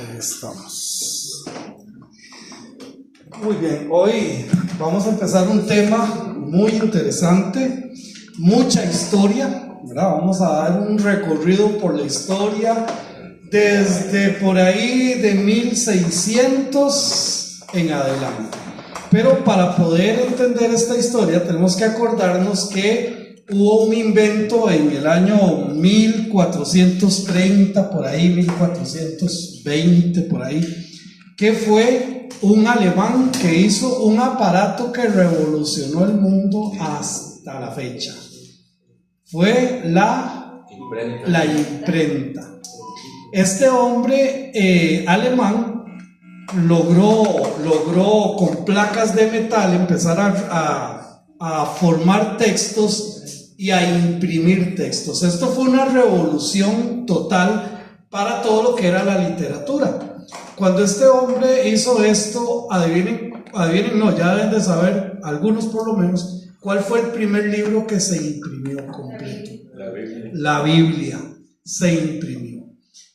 Ahí estamos. Muy bien, hoy vamos a empezar un tema muy interesante, mucha historia, ¿verdad? Vamos a dar un recorrido por la historia desde por ahí de 1600 en adelante. Pero para poder entender esta historia tenemos que acordarnos que hubo un invento en el año 1430, por ahí, 1420, por ahí, que fue un alemán que hizo un aparato que revolucionó el mundo hasta la fecha. Fue la imprenta. Este hombre alemán logró con placas de metal empezar a formar textos y a imprimir textos. Esto fue una revolución total para todo lo que era la literatura. Cuando este hombre hizo esto, adivinen, no, ya deben de saber, algunos por lo menos, ¿cuál fue el primer libro que se imprimió completo? La Biblia se imprimió.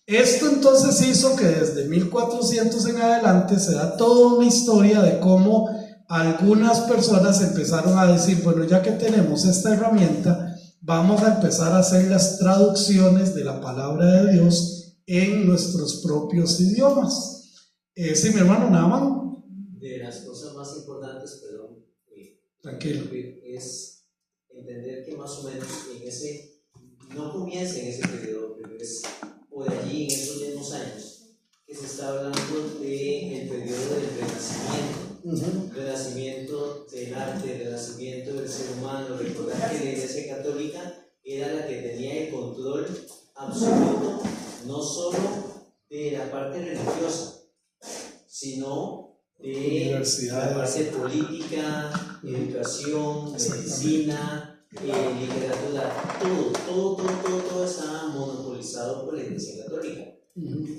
Esto entonces hizo que desde 1400 en adelante se da toda una historia de cómo algunas personas empezaron a decir, bueno, ya que tenemos esta herramienta, vamos a empezar a hacer las traducciones de la palabra de Dios en nuestros propios idiomas. Sí, mi hermano Naaman. De las cosas más importantes, perdón, Tranquilo, es entender que más o menos no comienza en ese periodo, pero es por allí, en esos mismos años, que se está hablando del periodo del Renacimiento. Renacimiento del arte, renacimiento del ser humano. Recordar que la Iglesia Católica era la que tenía el control absoluto, no solo de la parte religiosa, sino de la parte política, educación, medicina, literatura, todo estaba monopolizado por la Iglesia Católica.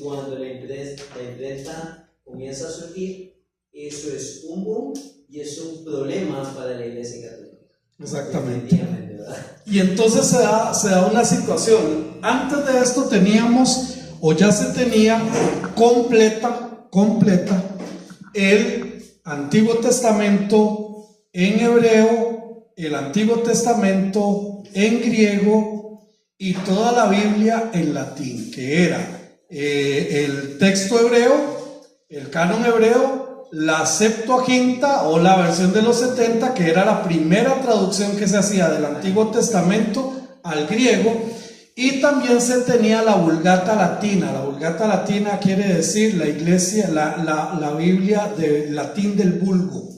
Cuando la imprenta comienza a surgir, eso es un boom y es un problema para la Iglesia Católica. Exactamente. Y entonces se da una situación. Antes de esto teníamos, o ya se tenía completa el Antiguo Testamento en hebreo, el Antiguo Testamento en griego y toda la Biblia en latín, que era el texto hebreo, el canon hebreo, la Septuaginta o la versión de los 70, que era la primera traducción que se hacía del Antiguo Testamento al griego, y también se tenía la Vulgata Latina. La Vulgata Latina quiere decir la iglesia, la Biblia de latín del vulgo.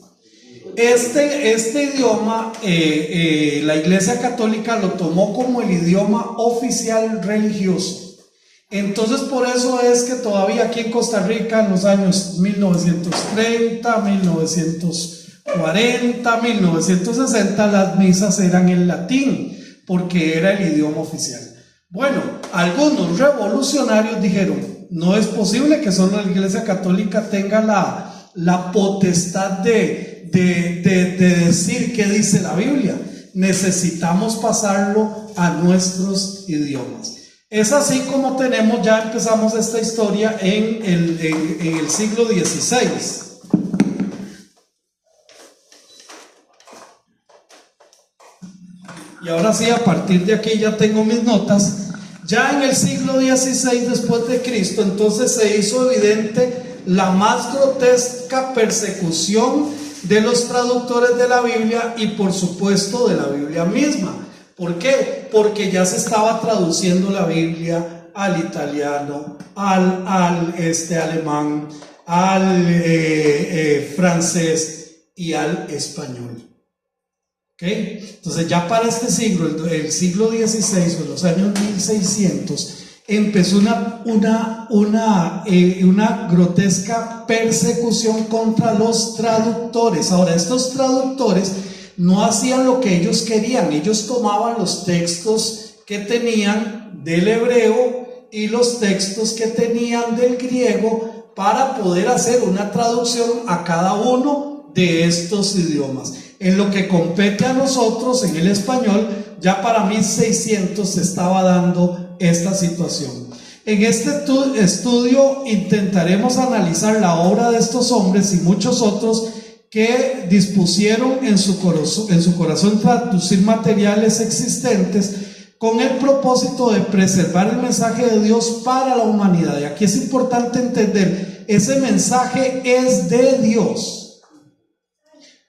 Este idioma, la Iglesia Católica lo tomó como el idioma oficial religioso. Entonces por eso es que todavía aquí en Costa Rica en los años 1930, 1940, 1960 las misas eran en latín porque era el idioma oficial. Bueno, algunos revolucionarios dijeron, no es posible que solo la Iglesia Católica tenga la potestad de decir qué dice la Biblia. Necesitamos pasarlo a nuestros idiomas. Es así como empezamos esta historia en el siglo XVI. Y ahora sí, a partir de aquí ya tengo mis notas. Ya en el siglo XVI después de Cristo, entonces se hizo evidente la más grotesca persecución de los traductores de la Biblia y por supuesto de la Biblia misma. ¿Por qué? Porque ya se estaba traduciendo la Biblia al italiano, al alemán, al francés y al español. ¿Okay? Entonces ya para este siglo, el siglo XVI o los años 1600, empezó una grotesca persecución contra los traductores. Ahora, estos traductores no hacían lo que ellos querían. Ellos tomaban los textos que tenían del hebreo y los textos que tenían del griego para poder hacer una traducción a cada uno de estos idiomas. En lo que compete a nosotros, en el español, ya para 1600 se estaba dando esta situación. En este estudio intentaremos analizar la obra de estos hombres y muchos otros que dispusieron en su corazón traducir materiales existentes con el propósito de preservar el mensaje de Dios para la humanidad. Y aquí es importante entender, ese mensaje es de Dios.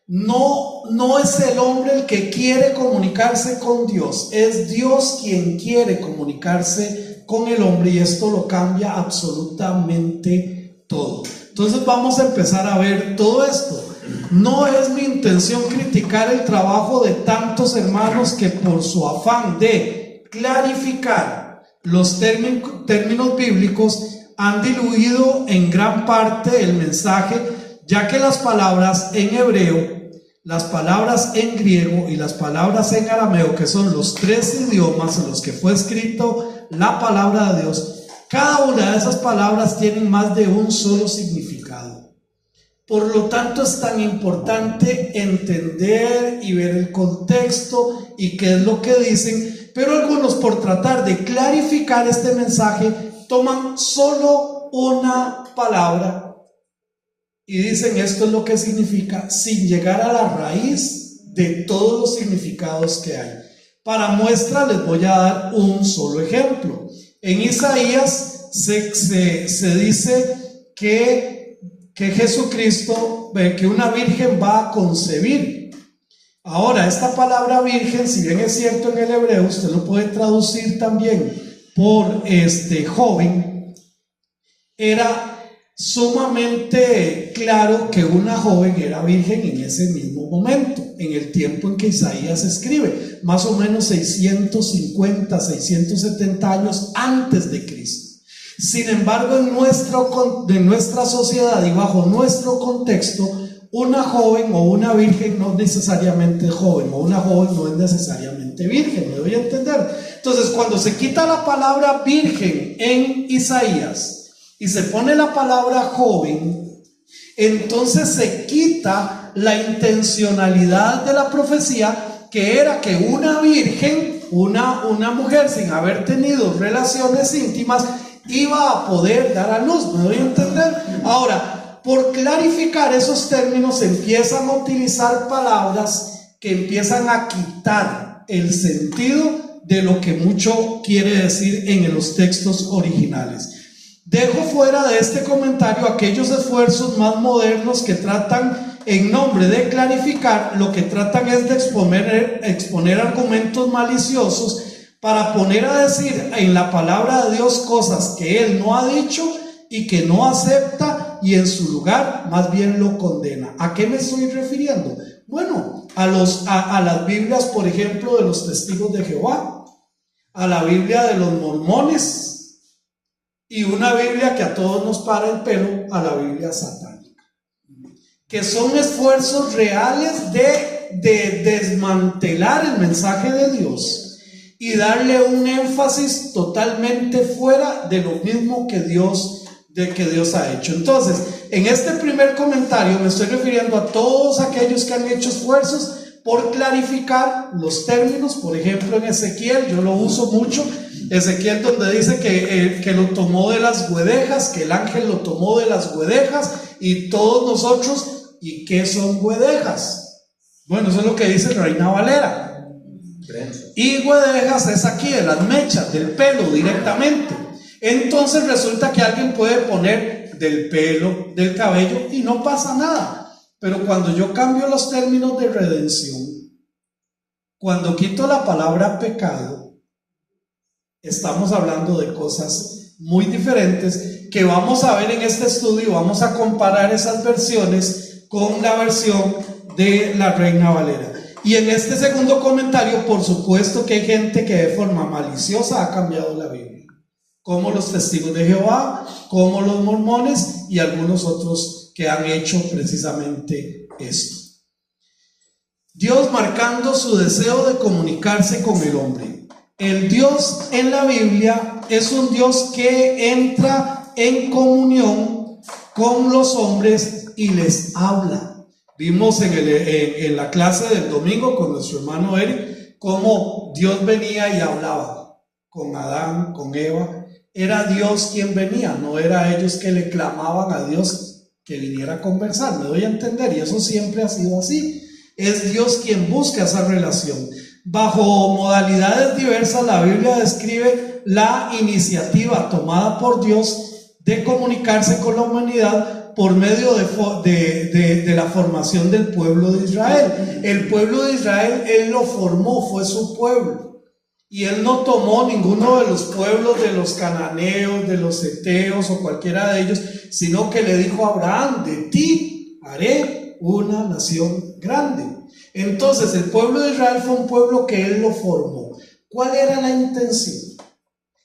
No es el hombre el que quiere comunicarse con Dios, es Dios quien quiere comunicarse con el hombre, y esto lo cambia absolutamente todo. Entonces vamos a empezar a ver todo esto. No es mi intención criticar el trabajo de tantos hermanos que por su afán de clarificar los términos bíblicos han diluido en gran parte el mensaje, ya que las palabras en hebreo, las palabras en griego y las palabras en arameo, que son los tres idiomas en los que fue escrito la palabra de Dios, cada una de esas palabras tienen más de un solo significado. Por lo tanto, es tan importante entender y ver el contexto y qué es lo que dicen, pero algunos, por tratar de clarificar este mensaje, toman solo una palabra y dicen esto es lo que significa, sin llegar a la raíz de todos los significados que hay. Para muestra les voy a dar un solo ejemplo. En Isaías se dice que Jesucristo, que una virgen va a concebir. Ahora, esta palabra virgen, si bien es cierto en el hebreo, usted lo puede traducir también por joven, era sumamente claro que una joven era virgen en ese mismo momento, en el tiempo en que Isaías escribe, más o menos 650, 670 años antes de Cristo. Sin embargo, en nuestra sociedad y bajo nuestro contexto, una joven o una virgen no es necesariamente joven, o una joven no es necesariamente virgen, ¿me doy a entender? Entonces, cuando se quita la palabra virgen en Isaías y se pone la palabra joven, entonces se quita la intencionalidad de la profecía, que era que una virgen, una mujer sin haber tenido relaciones íntimas, iba a poder dar a luz, ¿me doy a entender? Ahora, por clarificar esos términos, empiezan a utilizar palabras que empiezan a quitar el sentido de lo que mucho quiere decir en los textos originales. Dejo fuera de este comentario aquellos esfuerzos más modernos que tratan, en nombre de clarificar, lo que tratan es de exponer argumentos maliciosos para poner a decir en la palabra de Dios cosas que Él no ha dicho y que no acepta, y en su lugar más bien lo condena. ¿A qué me estoy refiriendo? Bueno, a las Biblias, por ejemplo, de los testigos de Jehová, a la Biblia de los mormones, y una Biblia que a todos nos para el pelo, a la Biblia satánica, que son esfuerzos reales de desmantelar el mensaje de Dios y darle un énfasis totalmente fuera de lo mismo que Dios ha hecho. Entonces, en este primer comentario me estoy refiriendo a todos aquellos que han hecho esfuerzos por clarificar los términos. Por ejemplo, en Ezequiel, yo lo uso mucho, Ezequiel, donde dice que lo tomó de las guedejas, que el ángel lo tomó de las guedejas, y todos nosotros, ¿y qué son guedejas? Bueno, eso es lo que dice Reina Valera. Y guedejas es aquí, de las mechas, del pelo directamente. Entonces resulta que alguien puede poner del pelo, del cabello, y no pasa nada. Pero cuando yo cambio los términos de redención, cuando quito la palabra pecado, estamos hablando de cosas muy diferentes que vamos a ver en este estudio. Vamos a comparar esas versiones con la versión de la Reina Valera. Y en este segundo comentario, por supuesto que hay gente que de forma maliciosa ha cambiado la Biblia, como los testigos de Jehová, como los mormones y algunos otros que han hecho precisamente esto. Dios marcando su deseo de comunicarse con el hombre. El Dios en la Biblia es un Dios que entra en comunión con los hombres y les habla. Vimos en la clase del domingo con nuestro hermano Eric cómo Dios venía y hablaba con Adán, con Eva, era Dios quien venía, no era ellos que le clamaban a Dios que viniera a conversar. Me doy a entender, y eso siempre ha sido así. Es Dios quien busca esa relación. Bajo modalidades diversas, la Biblia describe la iniciativa tomada por Dios de comunicarse con la humanidad por medio de la formación del pueblo de Israel. El pueblo de Israel, Él lo formó, fue su pueblo. Y Él no tomó ninguno de los pueblos de los cananeos, de los heteos o cualquiera de ellos, sino que le dijo a Abraham: de ti haré una nación grande. Entonces el pueblo de Israel fue un pueblo que Él lo formó. ¿Cuál era la intención?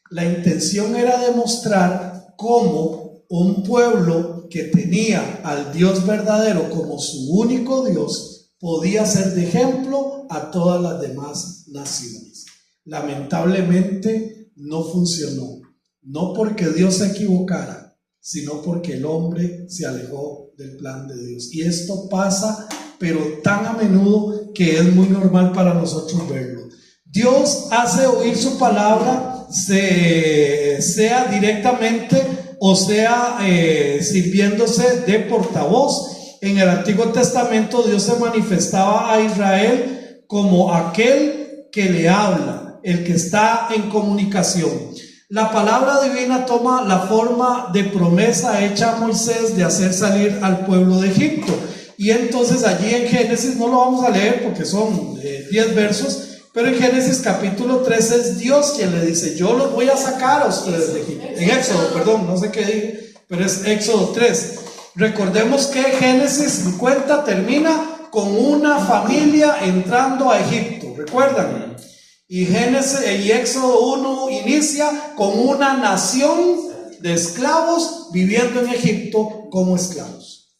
La intención era demostrar cómo un pueblo que tenía al Dios verdadero como su único Dios podía ser de ejemplo a todas las demás naciones. Lamentablemente no funcionó, no porque Dios se equivocara, sino porque el hombre se alejó del plan de Dios. Y esto pasa, pero tan a menudo que es muy normal para nosotros verlo. Dios hace oír su palabra, sea directamente o sea sirviéndose de portavoz. En el Antiguo Testamento Dios se manifestaba a Israel como aquel que le habla, el que está en comunicación. La palabra divina toma la forma de promesa hecha a Moisés de hacer salir al pueblo de Egipto. Y entonces allí en Génesis, no lo vamos a leer porque son 10 versos, pero en Génesis capítulo 3 es Dios quien le dice: yo los voy a sacar a ustedes de Egipto. En Éxodo, perdón, no sé qué dije, pero es Éxodo 3. Recordemos que Génesis 50 termina con una familia entrando a Egipto, ¿recuerdan? Y Éxodo 1 inicia con una nación de esclavos viviendo en Egipto como esclavos.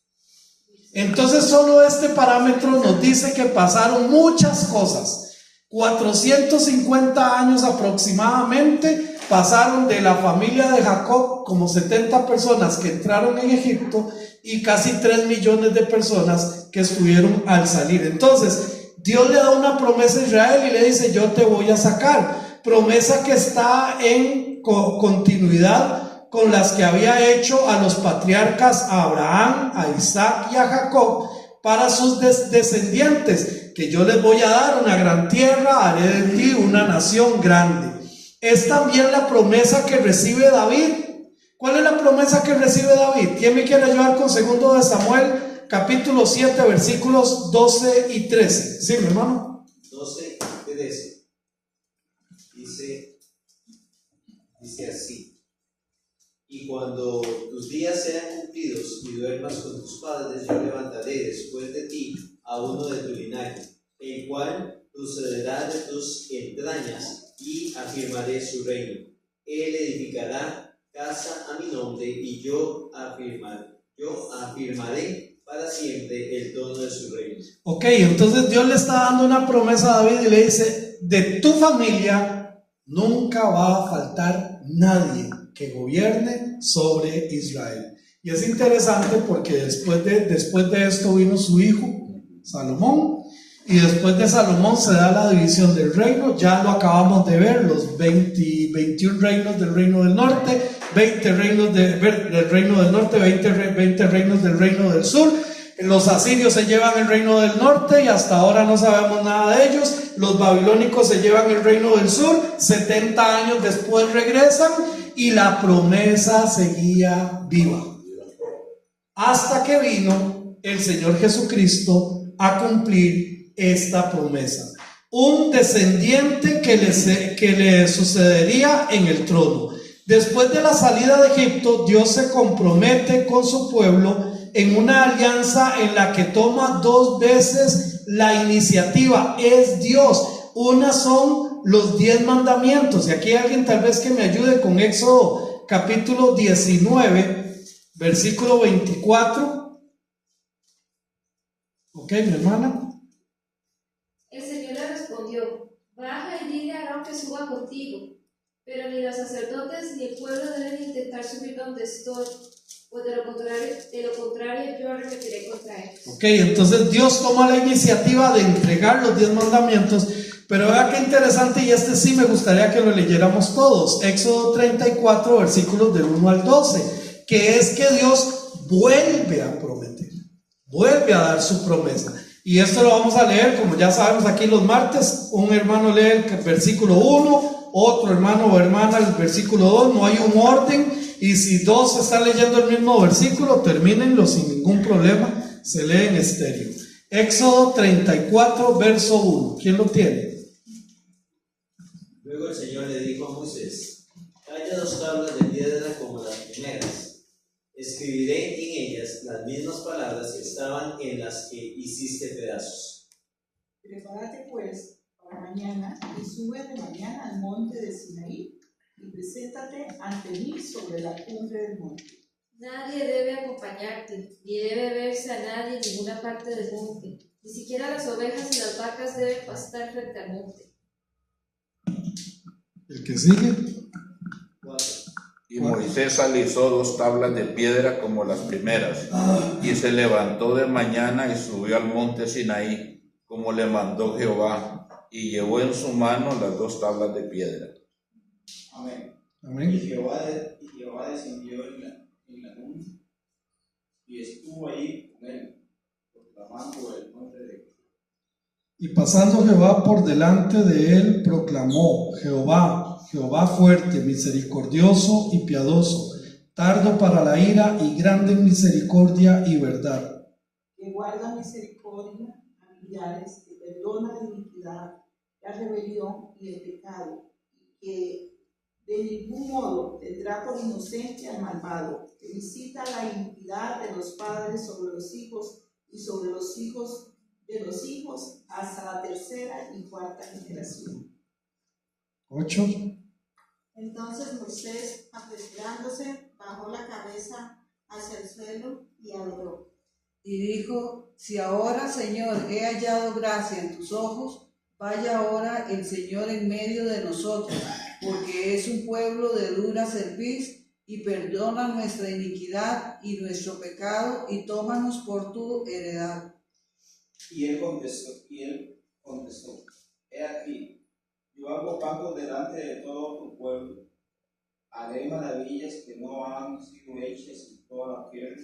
Entonces solo este parámetro nos dice que pasaron muchas cosas. 450 años aproximadamente pasaron de la familia de Jacob, como 70 personas que entraron en Egipto y casi 3 millones de personas que estuvieron al salir. Entonces Dios le da una promesa a Israel y le dice: yo te voy a sacar. Promesa que está en continuidad con las que había hecho a los patriarcas, a Abraham, a Isaac y a Jacob, para sus descendientes, que yo les voy a dar una gran tierra, haré de ti una nación grande. Es también la promesa que recibe David. ¿Cuál es la promesa que recibe David? ¿Quién me quiere ayudar con 2 de Samuel, capítulo 7, versículos 12 y 13? Sí, mi hermano. 12 y 13. Dice así: y cuando tus días sean cumplidos y duermas con tus padres, yo levantaré después de ti a uno de tu linaje, el cual procederá de tus entrañas, y afirmaré su reino. Él edificará casa a mi nombre, y yo afirmaré para siempre el trono de su reino. Ok, entonces Dios le está dando una promesa a David y le dice: de tu familia nunca va a faltar nadie que gobierne sobre Israel. Y es interesante porque después de esto vino su hijo Salomón, y después de Salomón se da la división del reino. Ya lo acabamos de ver, los 21 reinos del reino del norte, 20 reinos del reino del norte, 20 reinos del reino del sur. Los asirios se llevan el reino del norte y hasta ahora no sabemos nada de ellos. Los babilónicos se llevan el reino del sur, 70 años después regresan y la promesa seguía viva, hasta que vino el Señor Jesucristo a cumplir esta promesa. Un descendiente que le sucedería en el trono. Después de la salida de Egipto, Dios se compromete con su pueblo en una alianza en la que toma 2 veces la iniciativa. Es Dios. Una son los 10 mandamientos. Y aquí hay alguien tal vez que me ayude con Éxodo capítulo 19, versículo 24. Ok, mi hermana. El Señor le respondió: baja y dile a Aarón que suba contigo, pero ni los sacerdotes ni el pueblo deben intentar subir donde estoy, pues de lo contrario yo arremeteré contra ellos. Ok, entonces Dios toma la iniciativa de entregar los 10 mandamientos, Pero vea qué interesante, y este sí me gustaría que lo leyéramos todos. Éxodo 34, versículos del 1 al 12, que es que Dios vuelve a prometer, vuelve a dar su promesa. Y esto lo vamos a leer, como ya sabemos, aquí los martes. Un hermano lee el versículo 1, otro hermano o hermana el versículo 2, no hay un orden, y si dos están leyendo el mismo versículo, termínenlo sin ningún problema, se lee en estéreo. Éxodo 34, verso 1, ¿quién lo tiene? Luego el Señor le dijo a Moisés: haya 2 tablas de piedra como las primeras. Escribiré en ellas las mismas palabras que estaban en las que hiciste pedazos. Prepárate pues para mañana y sube de mañana al monte de Sinaí y preséntate ante mí sobre la cumbre del monte. Nadie debe acompañarte, ni debe verse a nadie en ninguna parte del monte. Ni siquiera las ovejas y las vacas deben pastar frente al monte. El que sigue. 4. Y Moisés alisó 2 tablas de piedra como las primeras, y se levantó de mañana y subió al monte Sinaí, como le mandó Jehová, y llevó en su mano las 2 tablas de piedra. Amén. Amén. Y Jehová descendió en la nube y estuvo allí con él, proclamando el nombre de Jehová. Y pasando Jehová por delante de él, proclamó: Jehová, Jehová fuerte, misericordioso y piadoso, tardo para la ira y grande en misericordia y verdad. Que guarda misericordia a millares, que perdona la iniquidad, la rebelión y el pecado, y que de ningún modo tendrá por inocente al malvado, que visita la iniquidad de los padres sobre los hijos y sobre los hijos de los hijos hasta la 3ª y 4ª generación. 8. Entonces Moisés, apresurándose, bajó la cabeza hacia el suelo y adoró. Y dijo: si ahora, Señor, he hallado gracia en tus ojos, vaya ahora el Señor en medio de nosotros, porque es un pueblo de dura cerviz, y perdona nuestra iniquidad y nuestro pecado, y tómanos por tu heredad. Y él contestó, he aquí, yo hago pacto delante de todo tu pueblo, haré maravillas que no han sido hechas en toda la tierra,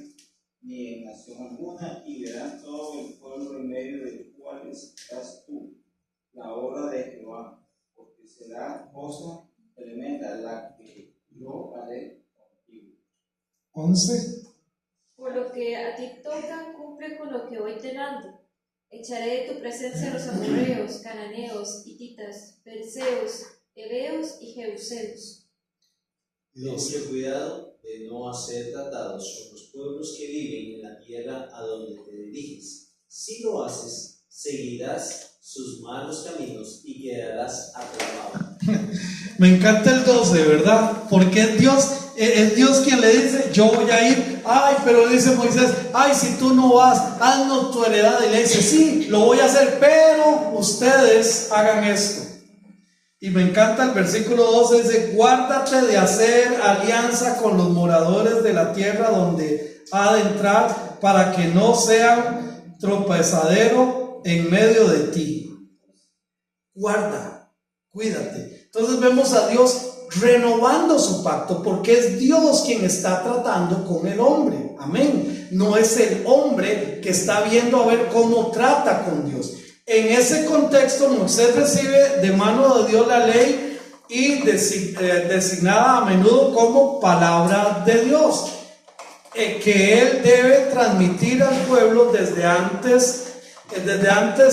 ni en nación alguna, y verán todo el pueblo en medio del cual estás tú, la obra de Jehová, porque será cosa tremenda la que yo haré contigo. 11. Por lo que a ti toca, cumple con lo que hoy te mando. Echaré de tu presencia a los amorreos, cananeos, hititas, perseos, heveos y jebuseos. Ten mucho cuidado de no hacer tratados con los pueblos que viven en la tierra a donde te diriges. Si lo haces, seguirás sus malos caminos y quedarás atrapado. Me encanta el 12, ¿verdad? Porque es Dios quien le dice: yo voy a ir. Ay, pero dice Moisés: ay, si tú no vas, haznos tu heredad. Y le dice: sí, lo voy a hacer, pero ustedes hagan esto. Y me encanta el versículo 12, dice: guárdate de hacer alianza con los moradores de la tierra donde ha de entrar, para que no sean tropezadero en medio de ti. Guarda, cuídate. Entonces vemos a Dios renovando su pacto, porque es Dios quien está tratando con el hombre. Amén. No es el hombre que está viendo a ver cómo trata con Dios. En ese contexto, Moisés recibe de mano de Dios la ley, y designada a menudo como palabra de Dios, que él debe transmitir al pueblo. Desde antes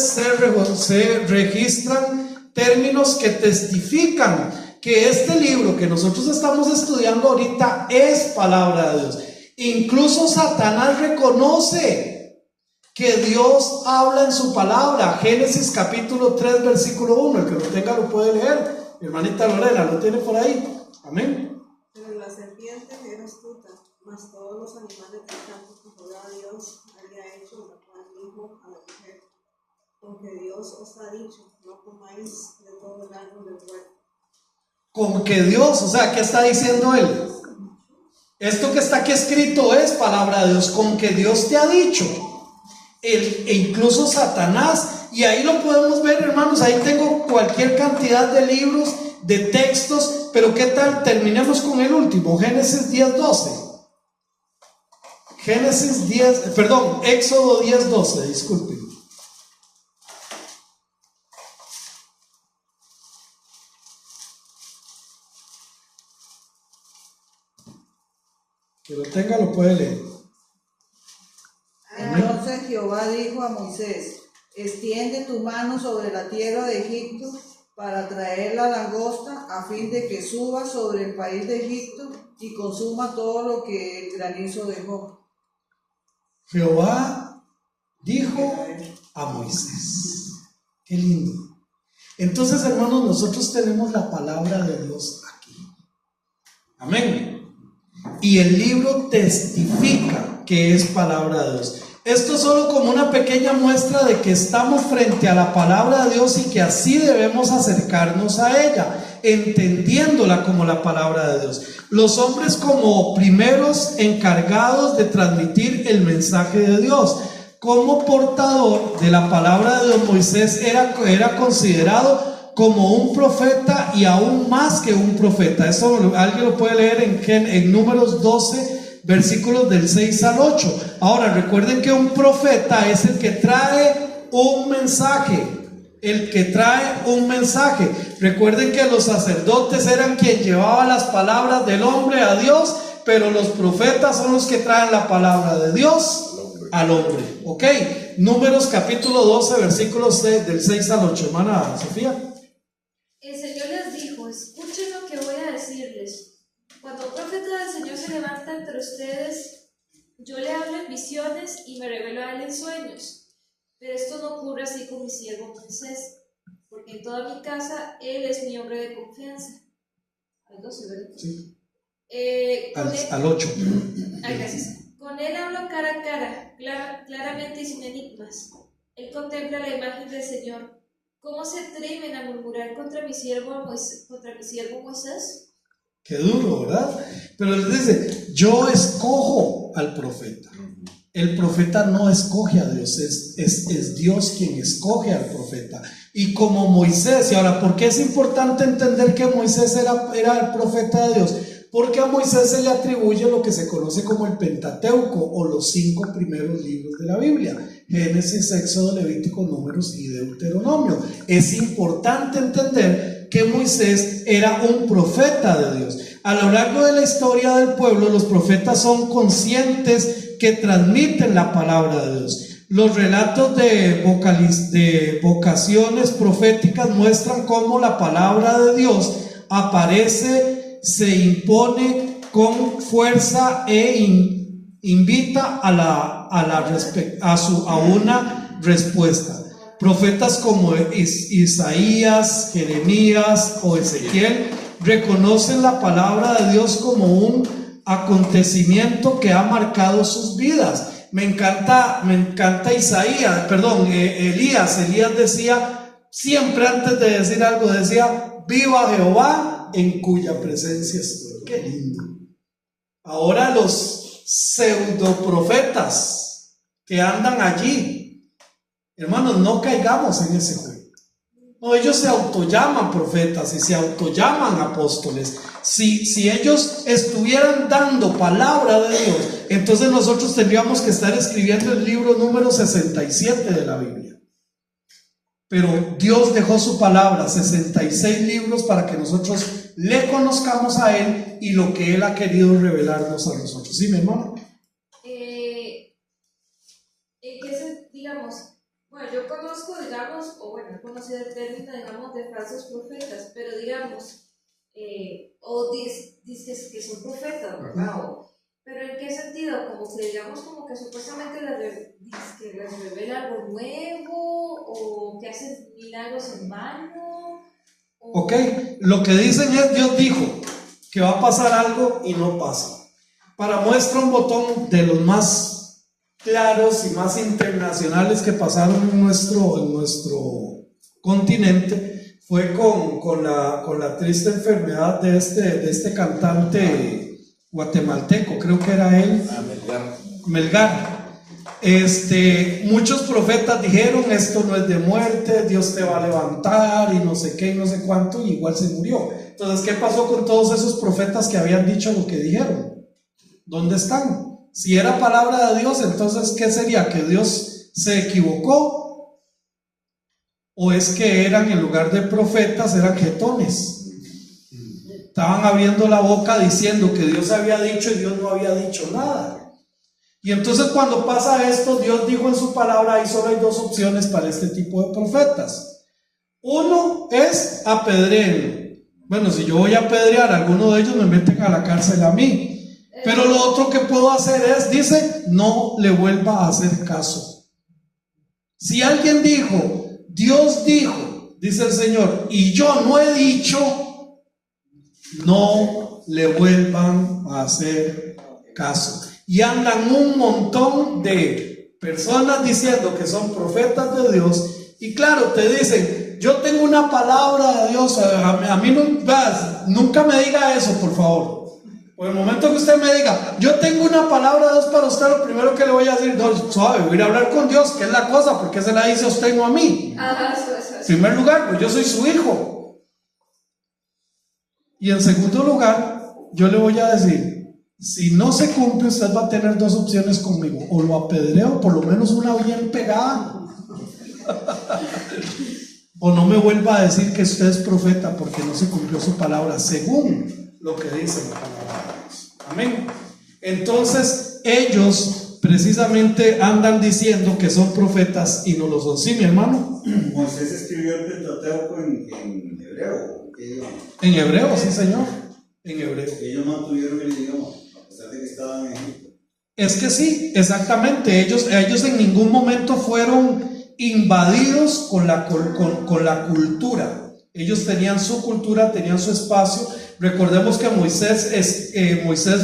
se registran términos que testifican que este libro que nosotros estamos estudiando ahorita es palabra de Dios. Incluso Satanás reconoce que Dios habla en su palabra. Génesis capítulo 3 versículo 1, el que lo tenga lo puede leer. Mi hermanita Lorena lo tiene por ahí. Amén. Pero la serpiente era astuta, mas todos los animales del campo que Jehová Dios había hecho, lo cual dijo a la mujer: porque Dios os ha dicho, no comáis de todo el árbol del huerto. Con que Dios, o sea, ¿qué está diciendo él? Esto que está aquí escrito es palabra de Dios. Con que Dios te ha dicho. E incluso Satanás Y ahí lo podemos ver, hermanos. Ahí tengo cualquier cantidad de libros, de textos. Pero ¿qué tal? Terminemos con el último, Génesis 10:12. Éxodo 10:12, disculpen. Que lo tenga, lo puede leer. Entonces Jehová dijo a Moisés: extiende tu mano sobre la tierra de Egipto para traer la langosta, a fin de que suba sobre el país de Egipto y consuma todo lo que el granizo dejó. Jehová dijo a Moisés. Qué lindo. Entonces, hermanos, nosotros tenemos la palabra de Dios aquí. Amén. Y el libro testifica que es palabra de Dios. Esto es solo como una pequeña muestra de que estamos frente a la palabra de Dios y que así debemos acercarnos a ella, entendiéndola como la palabra de Dios. Los hombres como primeros encargados de transmitir el mensaje de Dios. Como portador de la palabra de Dios, Moisés era considerado como un profeta y aún más que un profeta. Eso alguien lo puede leer en Números 12, versículos del 6 al 8. Ahora recuerden que un profeta es el que trae un mensaje. Recuerden que los sacerdotes eran quien llevaba las palabras del hombre a Dios, pero los profetas son los que traen la palabra de Dios al hombre. Ok, Números capítulo 12, versículos del 6 al 8. Hermana Sofía. El Señor les dijo: escuchen lo que voy a decirles. Cuando un profeta del Señor se levanta entre ustedes, yo le hablo en visiones y me revelo a él en sueños. Pero esto no ocurre así con mi siervo Moisés, porque en toda mi casa él es mi hombre de confianza. Al 12, ¿verdad? Sí. Al 8. Gracias. Con él hablo cara a cara, claramente y sin enigmas. Él contempla la imagen del Señor. ¿Cómo se atreven a murmurar contra mi siervo Moisés? Qué duro, ¿verdad? Pero él dice: yo escojo al profeta. El profeta no escoge a Dios, es Dios quien escoge al profeta. Y como Moisés, y ahora, ¿por qué es importante entender que Moisés era el profeta de Dios? Porque a Moisés se le atribuye lo que se conoce como el Pentateuco, o los 5 primeros libros de la Biblia: Génesis, Éxodo, Levítico, Números y Deuteronomio. Es importante entender que Moisés era un profeta de Dios. A lo largo de la historia del pueblo, los profetas son conscientes que transmiten la palabra de Dios. Los relatos de vocaciones proféticas muestran cómo la palabra de Dios aparece, se impone con fuerza e invita a una respuesta. Profetas como Isaías, Jeremías o Ezequiel reconocen la palabra de Dios como un acontecimiento que ha marcado sus vidas. Me encanta Elías. Elías decía, siempre antes de decir algo, decía: viva Jehová en cuya presencia estoy. Qué lindo. Ahora los pseudoprofetas que andan allí, hermanos, no caigamos en ese juego. No, ellos se autollaman profetas y se autollaman apóstoles. Si ellos estuvieran dando palabra de Dios, entonces nosotros tendríamos que estar escribiendo el libro número 67 de la Biblia. Pero Dios dejó su palabra, 66 libros, para que nosotros le conozcamos a Él y lo que Él ha querido revelarnos a nosotros. ¿Sí, mi hermano? Bueno, yo conozco, he conocido el término, de falsos profetas, pero dices que son profetas, ¿verdad? Pero ¿en qué sentido? Como que supuestamente les revela algo nuevo, o que hacen milagros en vano. Ok, lo que dicen es: Dios dijo que va a pasar algo y no pasa. Para muestra, un botón de los más claros y más internacionales que pasaron en nuestro continente fue con la triste enfermedad de este cantante guatemalteco, creo que era él, Melgar. Muchos profetas dijeron: esto no es de muerte, Dios te va a levantar y no sé qué y no sé cuánto, y igual se murió. Entonces, ¿qué pasó con todos esos profetas que habían dicho lo que dijeron? ¿Dónde están? Si era palabra de Dios, entonces ¿qué sería? ¿Que Dios se equivocó? ¿O es que eran, en lugar de profetas, eran jetones? Estaban abriendo la boca diciendo que Dios había dicho y Dios no había dicho nada. Y entonces, cuando pasa esto, Dios dijo en su palabra: ahí solo hay dos opciones para este tipo de profetas. Uno es apedreen. Bueno, si yo voy a apedrear a alguno de ellos, me meten a la cárcel a mí. Pero lo otro que puedo hacer es, dice, no le vuelva a hacer caso. Si alguien dijo: Dios dijo, dice el Señor, y yo no he dicho, no le vuelvan a hacer caso. Y andan un montón de personas diciendo que son profetas de Dios, y claro, te dicen: yo tengo una palabra de Dios. A mí nunca me diga eso, por favor. Por el momento que usted me diga: yo tengo una palabra de Dios para usted, lo primero que le voy a decir: no, suave, voy a ir a hablar con Dios, que es la cosa, porque se la dice a usted, no a mí. En primer lugar, pues yo soy su hijo. Y en segundo lugar, yo le voy a decir: si no se cumple, usted va a tener dos opciones conmigo: o lo apedreo, por lo menos una bien pegada, o no me vuelva a decir que usted es profeta, porque no se cumplió su palabra según lo que dice la palabra de Dios. Amén. Entonces ellos precisamente andan diciendo que son profetas y no lo son. ¿Sí, mi hermano? Moisés escribió el Pentateuco en hebreo. En hebreo, sí, señor. En hebreo. Ellos mantuvieron el idioma, a pesar de que estaban en Egipto. Es que sí, exactamente. Ellos en ningún momento fueron invadidos con la cultura. Ellos tenían su cultura, tenían su espacio. Recordemos que Moisés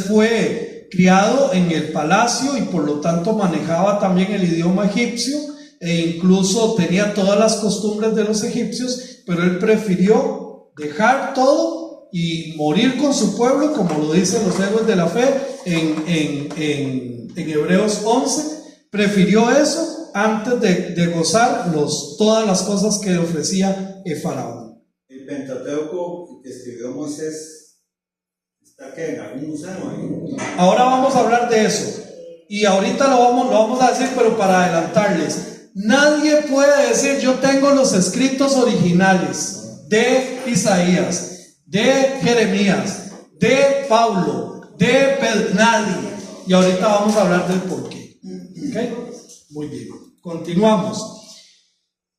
fue criado en el palacio y por lo tanto manejaba también el idioma egipcio, e incluso tenía todas las costumbres de los egipcios, pero él prefirió dejar todo y morir con su pueblo, como lo dicen los héroes de la fe en Hebreos 11. Prefirió eso antes de gozar todas las cosas que le ofrecía el faraón. El Pentateuco que escribió Moisés está que en algún museo ahí. Ahora vamos a hablar de eso, y ahorita lo vamos a decir, pero para adelantarles: nadie puede decir: yo tengo los escritos originales de Isaías, de Jeremías, de Pablo, de Pedro. Nadie. Y ahorita vamos a hablar del porqué. ¿Ok? Muy bien, continuamos.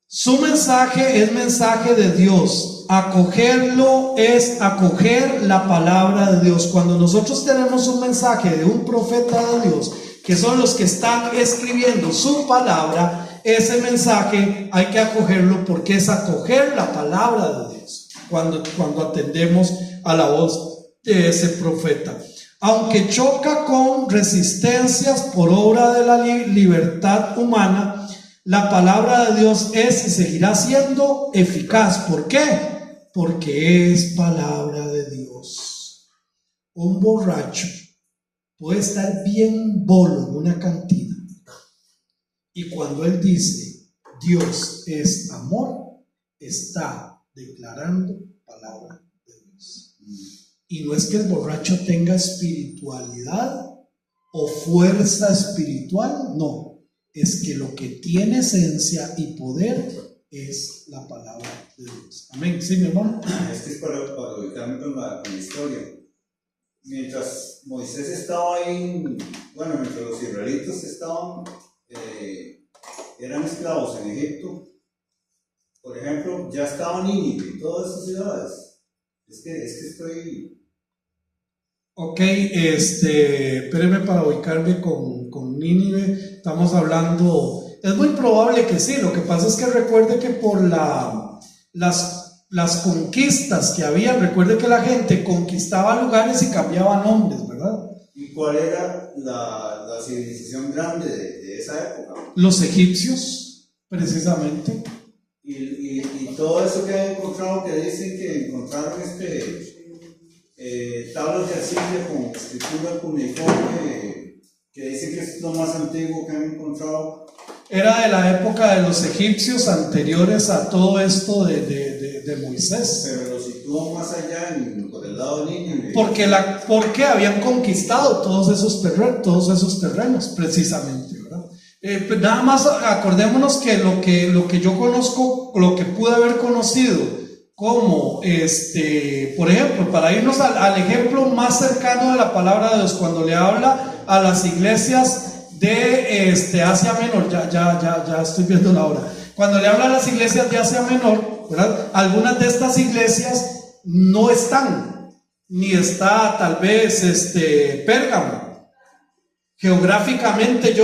Su mensaje es mensaje de Dios. Acogerlo es acoger la palabra de Dios. Cuando nosotros tenemos un mensaje de un profeta de Dios, que son los que están escribiendo su palabra, ese mensaje hay que acogerlo, porque es acoger la palabra de Dios cuando atendemos a la voz de ese profeta. Aunque choca con resistencias por obra de la libertad humana, la palabra de Dios es y seguirá siendo eficaz. ¿Por qué? Porque es palabra de Dios. Un borracho puede estar bien bolo en una cantina, y cuando él dice Dios es amor, está declarando palabra de Dios. Y no es que el borracho tenga espiritualidad o fuerza espiritual, no, es que lo que tiene esencia y poder es la palabra de Dios. Amén. ¿Sí, mi hermano? Este es para ubicarme con la historia. Mientras Moisés estaba ahí, mientras los israelitas eran esclavos en Egipto, por ejemplo, ya estaban Nínive y todas esas ciudades. Es que estoy... Ok, espéreme para ubicarme con Nínive. Estamos hablando, es muy probable que sí. Lo que pasa es que recuerde que por las conquistas que había, recuerde que la gente conquistaba lugares y cambiaba nombres, ¿verdad? ¿Y cuál era la civilización grande de esa época? Los egipcios, precisamente. Y todo eso que han encontrado, que dicen que encontraron tablas de arcilla con escritura cuneiforme que dicen que es lo más antiguo que han encontrado. Era de la época de los egipcios, anteriores a todo esto de Moisés. Pero lo sitúan más allá, por el lado de Nínive. Porque habían conquistado todos esos terrenos, precisamente, ¿verdad? Pues nada más acordémonos que lo que yo conozco, lo que pude haber conocido, como por ejemplo, para irnos al ejemplo más cercano de la palabra de Dios, cuando le habla a las iglesias de Asia Menor, ya estoy viendo la hora. Cuando le habla a las iglesias de Asia Menor, ¿verdad? Algunas de estas iglesias no están, ni está tal vez Pérgamo. Geográficamente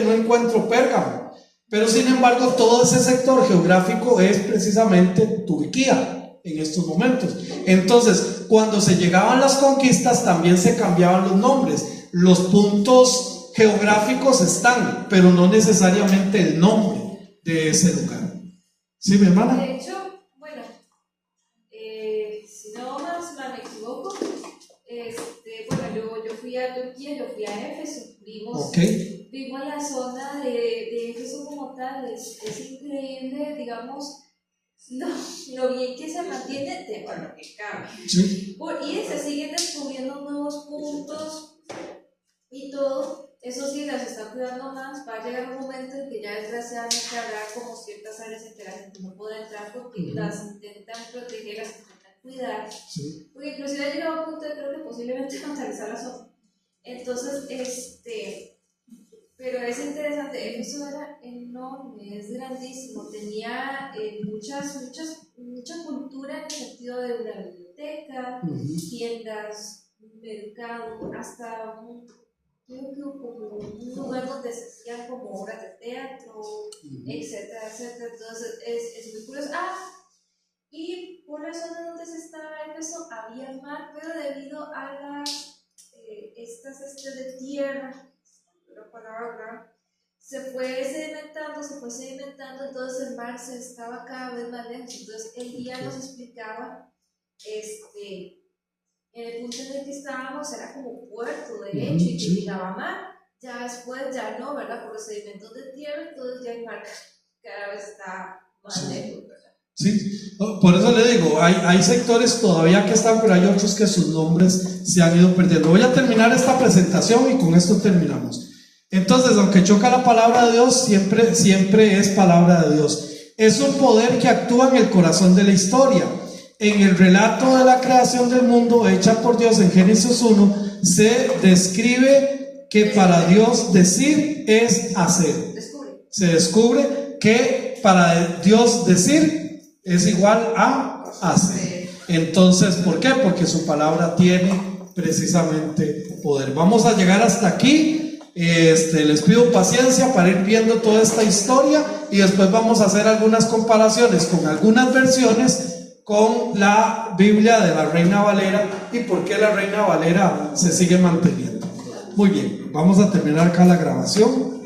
no encuentro Pérgamo, pero sin embargo todo ese sector geográfico es precisamente Turquía en estos momentos. Entonces, cuando se llegaban las conquistas también se cambiaban los nombres. Los puntos geográficos están, pero no necesariamente el nombre de ese lugar. ¿Sí, mi hermana? De hecho, bueno, si no más me equivoco, bueno, yo fui a Turquía, yo fui a Éfeso, vimos la zona de Éfeso como tal, es increíble, digamos, lo bien que se mantiene de lo que cabe. Sí. Y se siguen descubriendo nuevos puntos y todo. Eso sí, las está cuidando más. Va a llegar un momento en que ya desgraciadamente habrá como ciertas áreas en que la gente no podrá entrar porque las intentan proteger, las intentan cuidar. Sí. Porque inclusive ha llegado a un punto de creo que posiblemente vandalizar la zona. Entonces, pero es interesante, eso era enorme, es grandísimo, tenía mucha cultura en el sentido de una biblioteca, tiendas, mercado, hasta creo que como un lugar donde se hacían como obras de teatro, etcétera, etcétera. Entonces es muy curioso. Y por la zona donde se estaba Éfeso había mar, pero debido a las estas de tierra, la palabra, se fue sedimentando, entonces el mar se estaba cada vez más lento. Entonces el guía nos explicaba en el punto en el que estábamos era como puerto de hecho y que llegaba mar. Ya después ya no, ¿verdad? Por los sedimentos de tierra, entonces ya el mar cada vez está más lejos, ¿verdad? Sí, por eso le digo, hay sectores todavía que están, pero hay otros que sus nombres se han ido perdiendo. Voy a terminar esta presentación y con esto terminamos. Entonces, aunque choca la palabra de Dios, siempre es palabra de Dios. Es un poder que actúa en el corazón de la historia. En el relato de la creación del mundo hecha por Dios en Génesis 1, se describe que para Dios decir es hacer. Se descubre que para Dios decir es igual a hacer. Entonces, ¿por qué? Porque su palabra tiene precisamente poder. Vamos a llegar hasta aquí. Les pido paciencia para ir viendo toda esta historia y después vamos a hacer algunas comparaciones con algunas versiones con la Biblia de la Reina Valera y por qué la Reina Valera se sigue manteniendo. Muy bien, vamos a terminar acá la grabación.